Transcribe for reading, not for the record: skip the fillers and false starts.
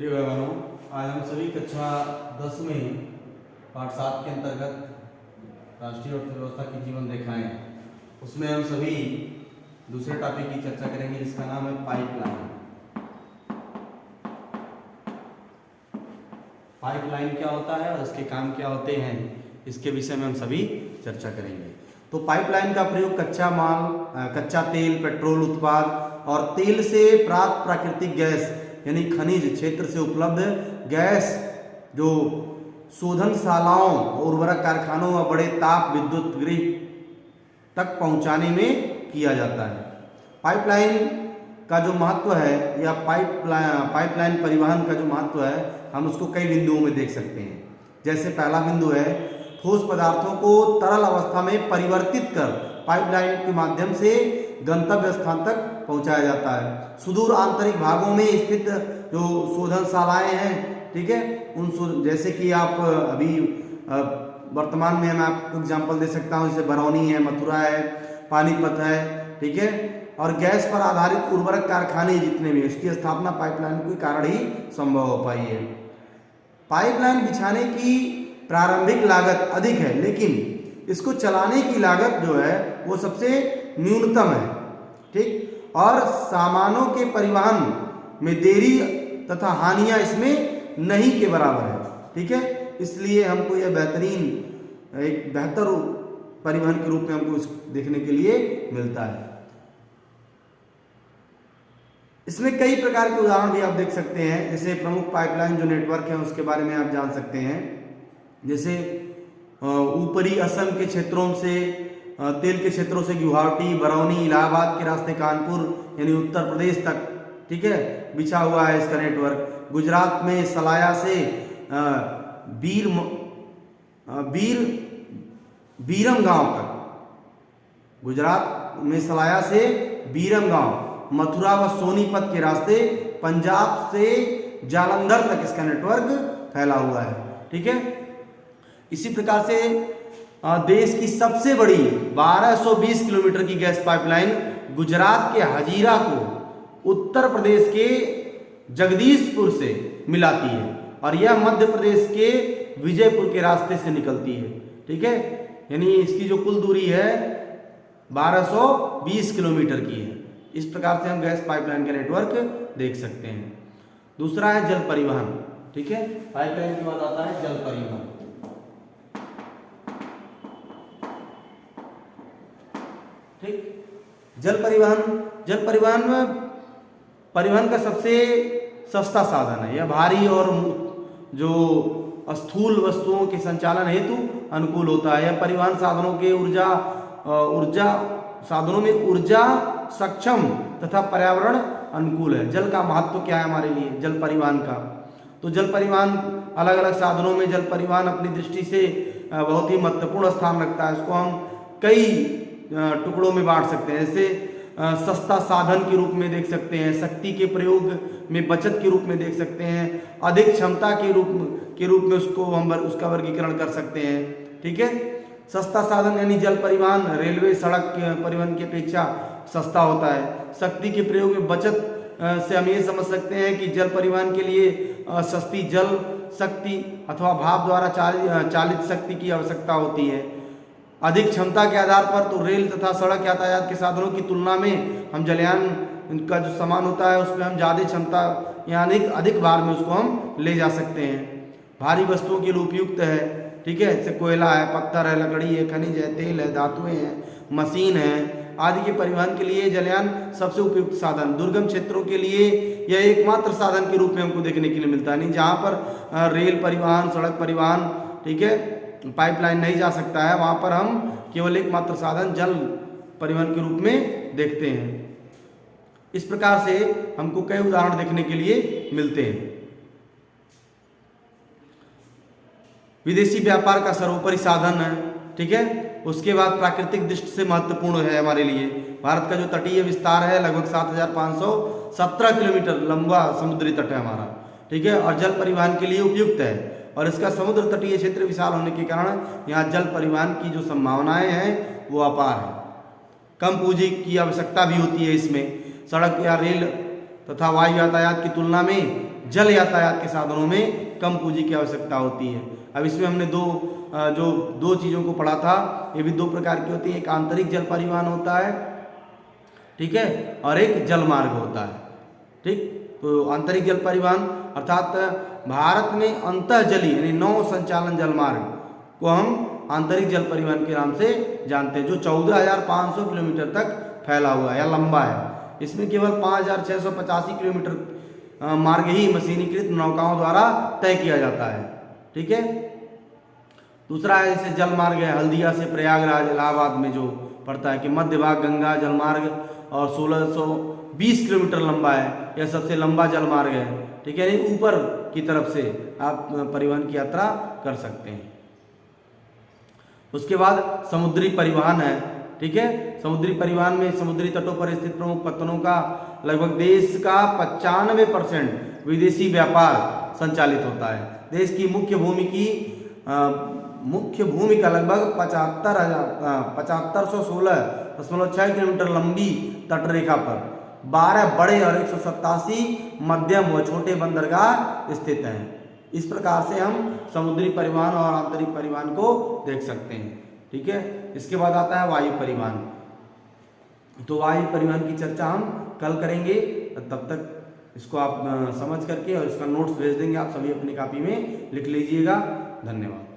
प्रिय भाई बहनों, आज हम सभी कक्षा 10 में पाठ 7 के अंतर्गत राष्ट्रीय अर्थव्यवस्था की जीवन रेखाएं, उसमें हम सभी दूसरे टॉपिक की चर्चा करेंगे जिसका नाम है पाइपलाइन। पाइपलाइन क्या होता है और इसके काम क्या होते हैं, इसके विषय में हम सभी चर्चा करेंगे। तो पाइपलाइन का प्रयोग कच्चा तेल, पेट्रोल उत्पाद और तेल से प्राप्त प्राकृतिक गैस यानी खनिज क्षेत्र से उपलब्ध गैस जो शोधनशालाओं और उर्वरक कारखानों व बड़े ताप विद्युत गृह तक पहुंचाने में किया जाता है। पाइपलाइन का जो महत्व है या पाइपलाइन परिवहन का जो महत्व है, हम उसको कई बिंदुओं में देख सकते हैं। जैसे पहला बिंदु है, ठोस पदार्थों को तरल अवस्था में परिवर्तित कर पाइपलाइन के माध्यम से गंतव्य स्थान तक पहुंचाया जाता है। सुदूर आंतरिक भागों में स्थित जो शोधनशालाएं हैं, ठीक है, उन जैसे कि आप अभी वर्तमान में मैं आपको एग्जांपल दे सकता हूं, जैसे बरौनी है, मथुरा है, पानीपत है, ठीक है, और गैस पर आधारित उर्वरक कारखाने जितने भी, इसकी स्थापना पाइपलाइन के कारण ही संभव हो पाई है। पाइपलाइन बिछाने की प्रारंभिक लागत अधिक है, लेकिन इसको चलाने की लागत जो है वो सबसे न्यूनतम है, ठीक, और सामानों के परिवहन में देरी तथा हानियां इसमें नहीं के बराबर है, ठीक है। इसलिए हमको यह एक बेहतर परिवहन के रूप में हमको देखने के लिए मिलता है। इसमें कई प्रकार के उदाहरण भी आप देख सकते हैं। जैसे प्रमुख पाइपलाइन जो नेटवर्क है उसके बारे में आप जान सकते हैं। जैसे ऊपरी असम के क्षेत्रों से तेल के क्षेत्रों से गुवाहाटी, बरौनी, इलाहाबाद के रास्ते कानपुर यानी उत्तर प्रदेश तक, ठीक है, बिछा हुआ है इसका नेटवर्क। गुजरात में सलाया से बीरम गांव तक, गुजरात में सलाया से बीरम गांव, मथुरा व सोनीपत के रास्ते पंजाब से जालंधर तक इसका नेटवर्क फैला हुआ है, ठीक है। इसी प्रकार से देश की सबसे बड़ी 1220 किलोमीटर की गैस पाइपलाइन गुजरात के हजीरा को उत्तर प्रदेश के जगदीशपुर से मिलाती है और यह मध्य प्रदेश के विजयपुर के रास्ते से निकलती है, ठीक है। यानी इसकी जो कुल दूरी है 1220 किलोमीटर की है। इस प्रकार से हम गैस पाइपलाइन का नेटवर्क देख सकते हैं। दूसरा है जल परिवहन, ठीक है। पाइपलाइन के बाद आता है जल परिवहन, ठीक। जल परिवहन में परिवहन का सबसे सस्ता साधन है। यह भारी और जो स्थूल वस्तुओं के संचालन हेतु अनुकूल होता है। यह परिवहन साधनों के ऊर्जा सक्षम तथा पर्यावरण अनुकूल है। जल का महत्व क्या है हमारे लिए जल परिवहन का? तो जल परिवहन अलग अलग साधनों में जल परिवहन अपनी दृष्टि से बहुत ही महत्वपूर्ण स्थान रखता है। इसको हम कई टुकड़ों में बांट सकते हैं। जैसे सस्ता साधन के रूप में देख सकते हैं, शक्ति के प्रयोग में बचत के रूप में देख सकते हैं, अधिक क्षमता के रूप में उसको हम उसका वर्गीकरण कर सकते हैं, ठीक है। सस्ता साधन यानी जल परिवहन रेलवे सड़क परिवहन की अपेक्षा सस्ता होता है। शक्ति के प्रयोग में बचत से हम ये समझ सकते हैं कि जल परिवहन के लिए सस्ती जल शक्ति अथवा भाप द्वारा चालित शक्ति की आवश्यकता होती है। अधिक क्षमता के आधार पर तो रेल तथा सड़क यातायात के साधनों की तुलना में हम जलयान का जो सामान होता है उसमें हम ज़्यादा क्षमता यानी अधिक भार में उसको हम ले जा सकते हैं। भारी वस्तुओं के लिए उपयुक्त है, ठीक है। जैसे कोयला है, पत्थर है, लकड़ी है, खनिज है, तेल है, धातुएं हैं, मशीन है आदि के परिवहन के लिए जलयान सबसे उपयुक्त साधन। दुर्गम क्षेत्रों के लिए यह एकमात्र साधन के रूप में हमको देखने के लिए मिलता है। नहीं जहाँ पर रेल परिवहन, सड़क परिवहन, ठीक है, पाइपलाइन नहीं जा सकता है, वहाँ पर हम केवल एकमात्र साधन जल परिवहन के रूप में देखते हैं। इस प्रकार से हमको कई उदाहरण देखने के लिए मिलते हैं। विदेशी व्यापार का सर्वोपरि साधन है, ठीक है। उसके बाद प्राकृतिक दृष्टि से महत्वपूर्ण है हमारे लिए। भारत का जो तटीय विस्तार है लगभग 7517 किलोमीटर लंबा समुद्री तट है हमारा, ठीक है, और जल परिवहन के लिए उपयुक्त है। और इसका समुद्र तटीय क्षेत्र विशाल होने के कारण यहाँ जल परिवहन की जो संभावनाएं हैं वो अपार है। कम पूंजी की आवश्यकता भी होती है इसमें। सड़क या रेल तथा वायु यातायात की तुलना में जल यातायात के साधनों में कम पूंजी की आवश्यकता होती है। अब इसमें हमने दो चीज़ों को पढ़ा था, ये भी दो प्रकार की होती है, एक आंतरिक जल परिवहन होता है, ठीक है, और एक जल मार्ग होता है। ठीक, तो आंतरिक जल परिवहन अर्थात भारत में अंतःजलीय यानी नौ संचालन जल मार्ग को हम आंतरिक जल परिवहन के नाम से जानते हैं, जो 14,500 किलोमीटर तक फैला हुआ है या लंबा है। इसमें केवल 5,685 किलोमीटर मार्ग ही मशीनीकृत नौकाओं द्वारा तय किया जाता है। ठीक है, दूसरा है जैसे जल मार्ग है, हल्दिया से प्रयागराज इलाहाबाद में जो पड़ता है कि मध्य भाग गंगा जल मार्ग और 1620 किलोमीटर लंबा है, यह सबसे लंबा जल मार्ग है। ठीक है, यानी ऊपर की तरफ से आप परिवहन की यात्रा कर सकते हैं। उसके बाद समुद्री परिवहन है। ठीक है, समुद्री परिवहन में समुद्री तटों पर स्थित प्रमुख पत्तनों का लगभग देश का 95% विदेशी व्यापार संचालित होता है। देश की मुख्य भूमि का लगभग 7516.6 किलोमीटर लंबी तटरेखा पर 12 बड़े और 187 मध्यम व छोटे बंदरगाह स्थित हैं। इस प्रकार से हम समुद्री परिवहन और आंतरिक परिवहन को देख सकते हैं। ठीक है, इसके बाद आता है वायु परिवहन। तो वायु परिवहन की चर्चा हम कल करेंगे, तब तक इसको आप समझ करके और इसका नोट्स भेज देंगे, आप सभी अपनी कॉपी में लिख लीजिएगा। धन्यवाद।